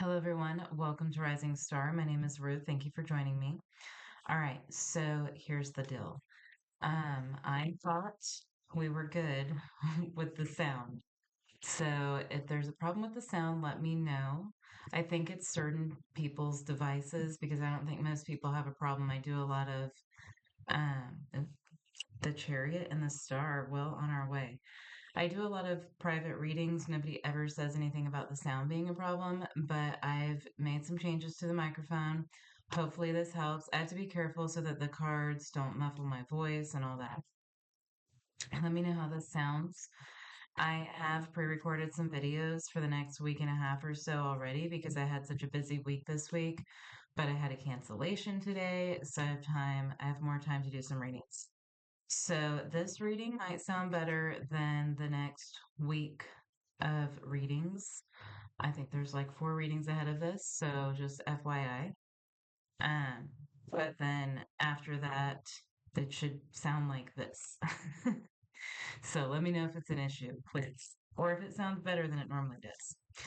Hello, everyone. Welcome to Rising Star. My name is Ruth. Thank you for joining me. All right, so here's the deal. I thought we were good with the sound. So if there's a problem with the sound, let me know. I think it's certain people's devices because I don't think most people have a problem. I do a lot of um, the chariot and the star well on our way. I do a lot of private readings. Nobody ever says anything about the sound being a problem, but I've made some changes to the microphone. Hopefully, this helps. I have to be careful so that the cards don't muffle my voice and all that. Let me know how this sounds. I have pre recorded some videos for the next week and a half or so already because I had such a busy week this week, but I had a cancellation today, so I have more time to do some readings. So this reading might sound better than the next week of readings. I think there's like 4 readings ahead of this, so just FYI. Um, but then after that, it should sound like this. So let me know if it's an issue, please, or if it sounds better than it normally does.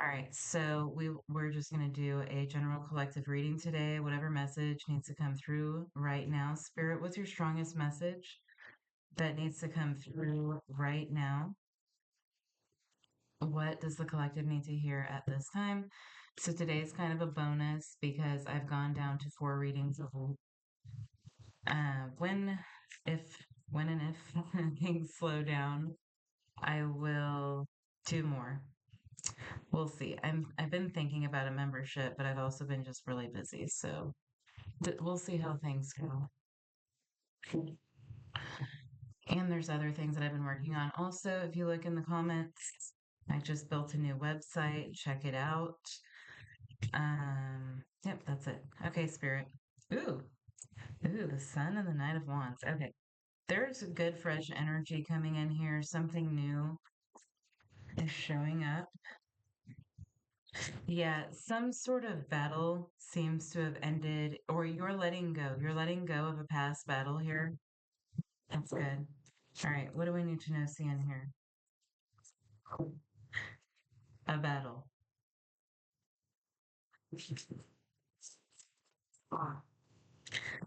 All right, so we're just going to do a general collective reading today. Whatever message needs to come through right now. Spirit, what's your strongest message that needs to come through right now? What does the collective need to hear at this time? So today's kind of a bonus because I've gone down to 4 readings. When, if, when and if things slow down, I will do more. We'll see. I've been thinking about a membership, but I've also been just really busy, so we'll see how things go. And there's other things that I've been working on. Also, if you look in the comments, I just built a new website. Check it out. Yep, that's it. Okay, Spirit. Ooh, the Sun and the Knight of Wands. Okay, there's a good fresh energy coming in here. Something new is showing up. Yeah, some sort of battle seems to have ended, or you're letting go. You're letting go of a past battle here. That's good. All right, what do we need to know, see in here? A battle.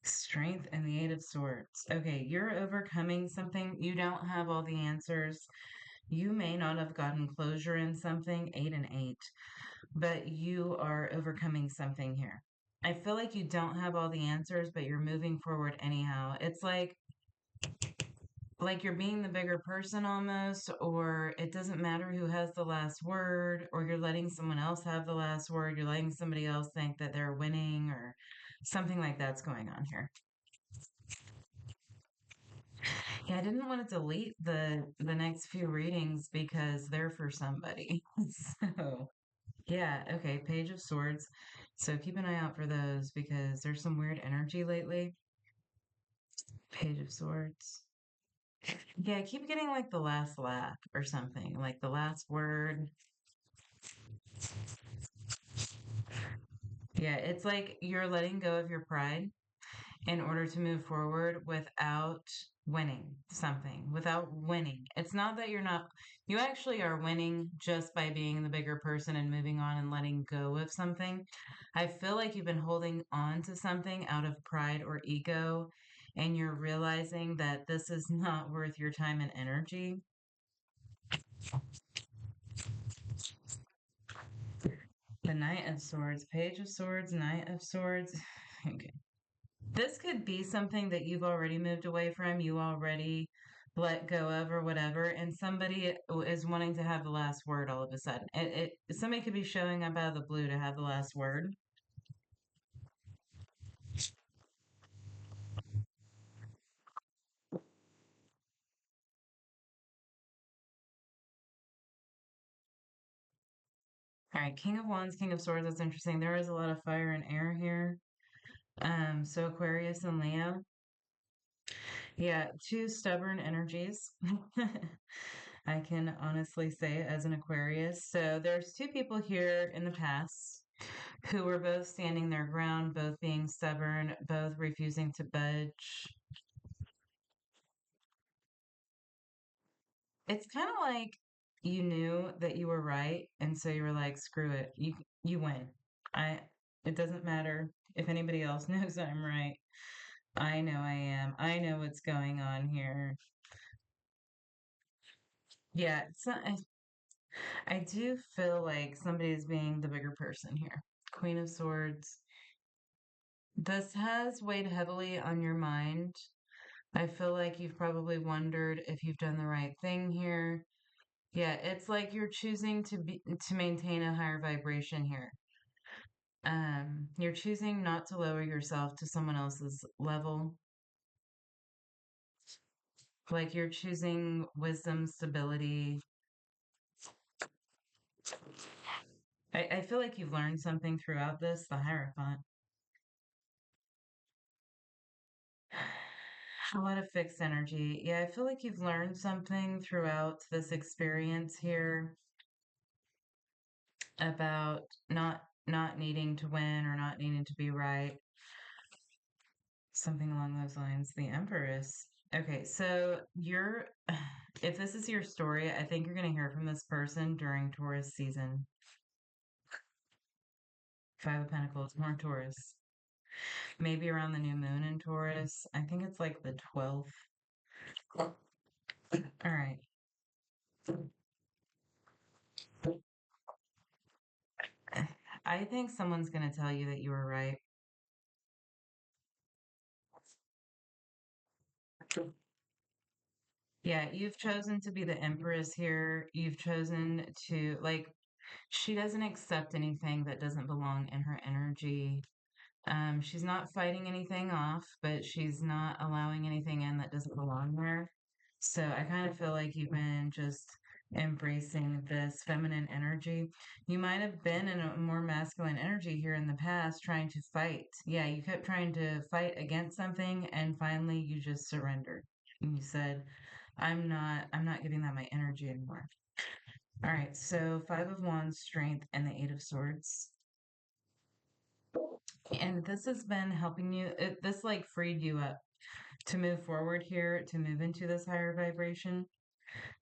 Strength and the Eight of Swords. Okay, you're overcoming something. You don't have all the answers. You may not have gotten closure in something, 8 and 8, but you are overcoming something here. I feel like you don't have all the answers, but you're moving forward anyhow. It's like you're being the bigger person almost, or it doesn't matter who has the last word, or you're letting someone else have the last word. You're letting somebody else think that they're winning, or something like that's going on here. Yeah, I didn't want to delete the next few readings because they're for somebody. So, yeah, okay, Page of Swords. So keep an eye out for those because there's some weird energy lately. Page of Swords. Yeah, I keep getting like the last laugh or something, like the last word. Yeah, it's like you're letting go of your pride in order to move forward without winning something, without winning. It's not that you actually are winning just by being the bigger person and moving on and letting go of something. I feel like you've been holding on to something out of pride or ego, and you're realizing that this is not worth your time and energy. The Knight of Swords, Page of Swords, Knight of Swords. Okay. This could be something that you've already moved away from, you already let go of or whatever, and somebody is wanting to have the last word all of a sudden. Somebody could be showing up out of the blue to have the last word. All right, King of Wands, King of Swords, that's interesting. There is a lot of fire and air here. So Aquarius and Leo. Yeah, two stubborn energies. I can honestly say as an Aquarius. So there's two people here in the past who were both standing their ground, both being stubborn, both refusing to budge. It's kind of like you knew that you were right, and so you were like, screw it. You win. I it doesn't matter if anybody else knows I'm right. I know I am. I know what's going on here. Yeah, I do feel like somebody is being the bigger person here. Queen of Swords. This has weighed heavily on your mind. I feel like you've probably wondered if you've done the right thing here. Yeah, it's like you're choosing to maintain a higher vibration here. You're choosing not to lower yourself to someone else's level. Like you're choosing wisdom, stability. I feel like you've learned something throughout this, the Hierophant. A lot of fixed energy. Yeah, I feel like you've learned something throughout this experience here about not needing to win or not needing to be right. Something along those lines. The Empress. Okay, so you're if this is your story, I think you're going to hear from this person during Taurus season. Five of Pentacles, more Taurus. Maybe around the new moon in Taurus. I think it's like the 12th. All right. I think someone's going to tell you that you were right. Yeah, you've chosen to be the Empress here. You've chosen to, like, she doesn't accept anything that doesn't belong in her energy. She's not fighting anything off, but she's not allowing anything in that doesn't belong there. So I kind of feel like you've been just embracing this feminine energy. You might have been in a more masculine energy here in the past trying to fight. Yeah, you kept trying to fight against something and finally you just surrendered. And you said, I'm not giving that my energy anymore. All right, so Five of Wands, Strength, and the Eight of Swords. And this has been helping you, this like freed you up to move forward here, to move into this higher vibration.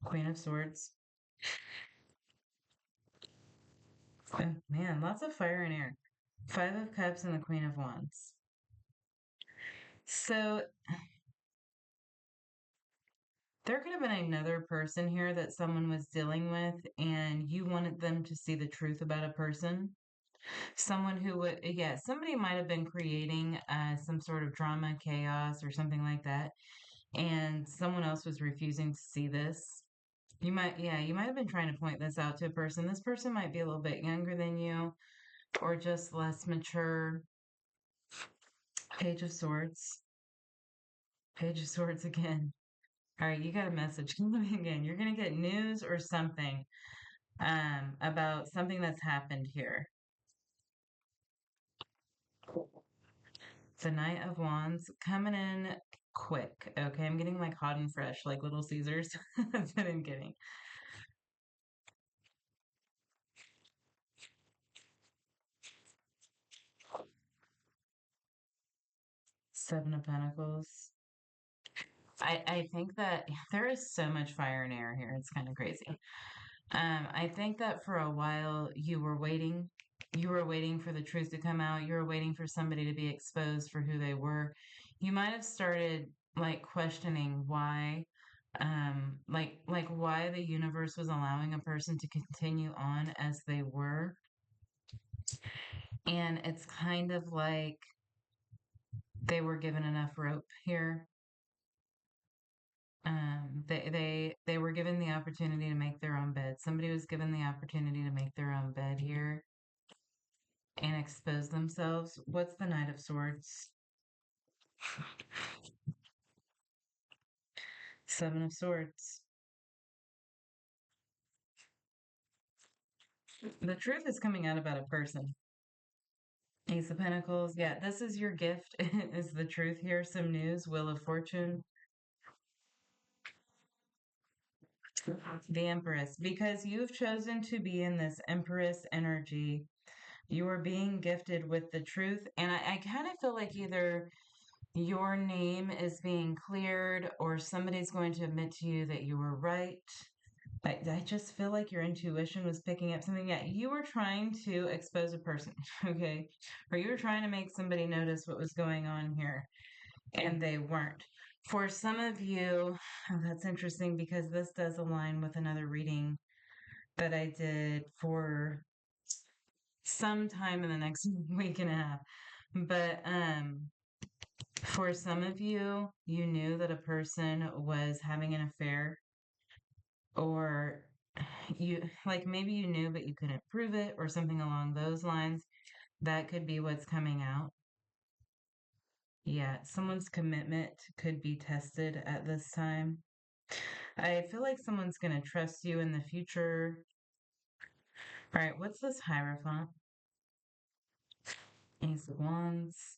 Queen of Swords. Oh, man, lots of fire and air. Five of Cups and the Queen of Wands. So there could have been another person here that someone was dealing with, and you wanted them to see the truth about a person. Someone who would, yeah, somebody might have been creating some sort of drama, chaos, or something like that, and someone else was refusing to see this. You might have been trying to point this out to a person. This person might be a little bit younger than you or just less mature. Page of Swords. Page of Swords again. All right, you got a message coming again. You're going to get news or something about something that's happened here. The Knight of Wands coming in quick. Okay, I'm getting like hot and fresh, like Little Caesars. That's what I'm getting. Seven of Pentacles. I think that there is so much fire and air here. It's kind of crazy. I think that for a while you were waiting. You were waiting for the truth to come out. You were waiting for somebody to be exposed for who they were. You might have started like questioning why, like why the universe was allowing a person to continue on as they were. And it's kind of like they were given enough rope here. They were given the opportunity to make their own bed. Somebody was given the opportunity to make their own bed here and expose themselves. What's the Knight of Swords? Seven of Swords. The truth is coming out about a person. Ace of Pentacles. Yeah, this is your gift, is the truth here. Some news, Wheel of Fortune. The Empress. Because you've chosen to be in this Empress energy, you are being gifted with the truth. And I kind of feel like either your name is being cleared or somebody's going to admit to you that you were right. I just feel like your intuition was picking up something. Yeah, you were trying to expose a person, okay? Or you were trying to make somebody notice what was going on here, and they weren't. For some of you, oh, that's interesting because this does align with another reading that I did for some time in the next week and a half. But for some of you, you knew that a person was having an affair, or you like maybe you knew but you couldn't prove it, or something along those lines. That could be what's coming out. Yeah, someone's commitment could be tested at this time. I feel like someone's going to trust you in the future. All right, what's this Hierophant? Ace of Wands,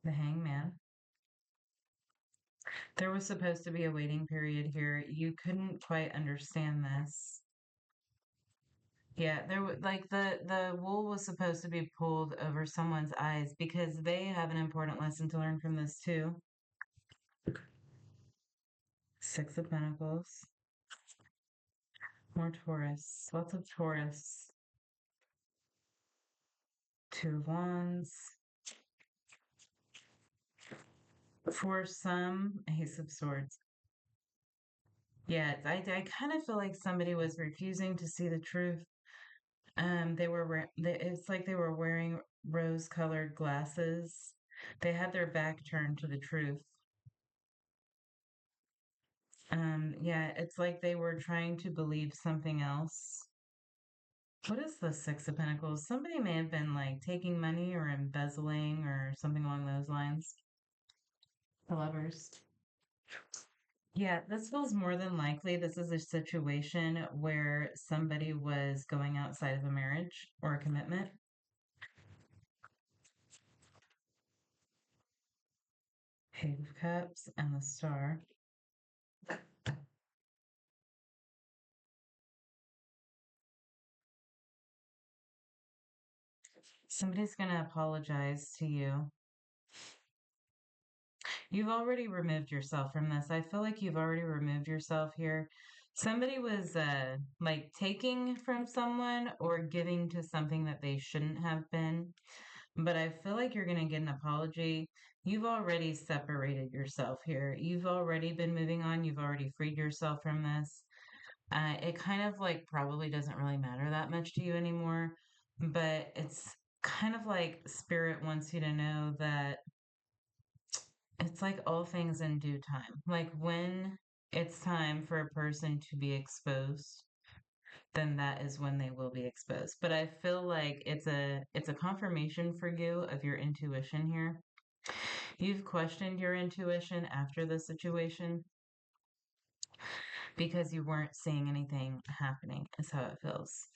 the Hangman. There was supposed to be a waiting period here. You couldn't quite understand this. Yeah, there was like the wool was supposed to be pulled over someone's eyes because they have an important lesson to learn from this too. Six of Pentacles. More Taurus. Lots of Taurus. Two of Wands. For some, Ace of Swords. Yeah, I kind of feel like somebody was refusing to see the truth. It's like they were wearing rose-colored glasses. They had their back turned to the truth. Yeah, it's like they were trying to believe something else. What is the Six of Pentacles? Somebody may have been like taking money or embezzling or something along those lines. The Lovers. Yeah, this feels more than likely. This is a situation where somebody was going outside of a marriage or a commitment. Page of Cups and the Star. Somebody's going to apologize to you. You've already removed yourself from this. I feel like you've already removed yourself here. Somebody was like taking from someone or giving to something that they shouldn't have been. But I feel like you're going to get an apology. You've already separated yourself here. You've already been moving on. You've already freed yourself from this. It kind of like probably doesn't really matter that much to you anymore. But it's kind of like Spirit wants you to know that it's like all things in due time. Like when it's time for a person to be exposed, then that is when they will be exposed. But I feel like it's a confirmation for you of your intuition here. You've questioned your intuition after the situation because you weren't seeing anything happening, is how it feels.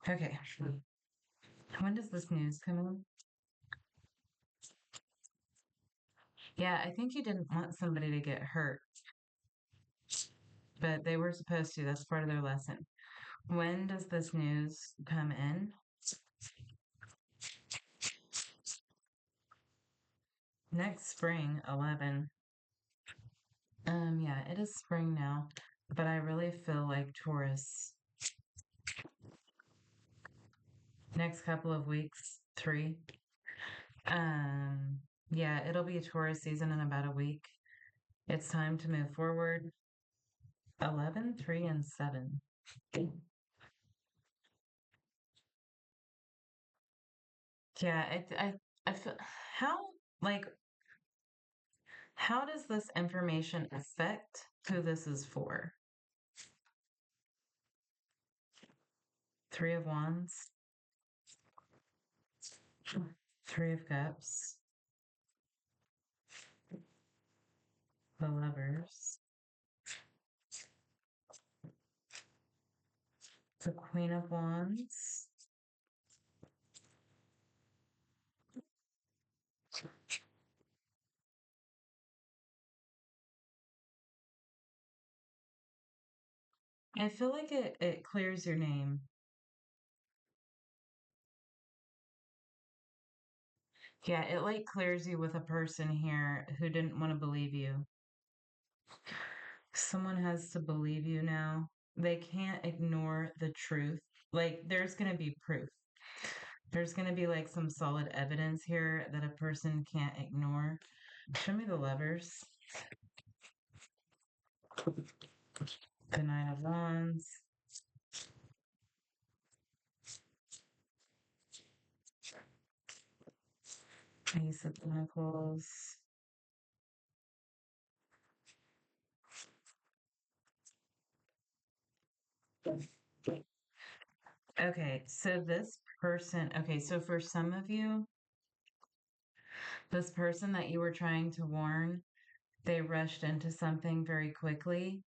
Okay. When does this news come in? Yeah, I think you didn't want somebody to get hurt, but they were supposed to. That's part of their lesson. When does this news come in? Next spring, 11. Yeah, it is spring now, but I really feel like Taurus. Next couple of weeks, 3. Yeah, it'll be a Taurus season in about a week. It's time to move forward. 11, 3, and 7. Yeah, I feel how like how does this information affect who this is for? 3 of Wands, 3 of Cups, the Lovers, the Queen of Wands. I feel like it clears your name. Yeah, it like clears you with a person here who didn't want to believe you. Someone has to believe you now. They can't ignore the truth. Like, there's going to be proof. There's going to be like some solid evidence here that a person can't ignore. Show me the Lovers. The Nine of Wands. Ace of Pentacles. Okay, so this person, okay, so for some of you, this person that you were trying to warn, they rushed into something very quickly,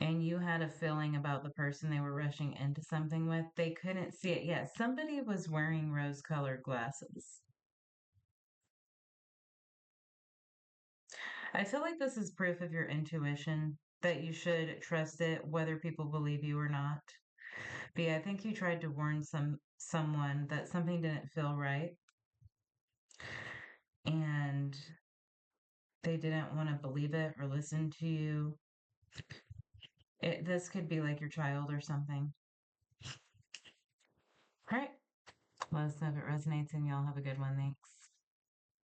and you had a feeling about the person they were rushing into something with. They couldn't see it yet. Somebody was wearing rose-colored glasses. I feel like this is proof of your intuition that you should trust it whether people believe you or not. But yeah, I think you tried to warn someone that something didn't feel right and they didn't want to believe it or listen to you. This could be like your child or something. All right. Let us know if it resonates and y'all have a good one. Thanks.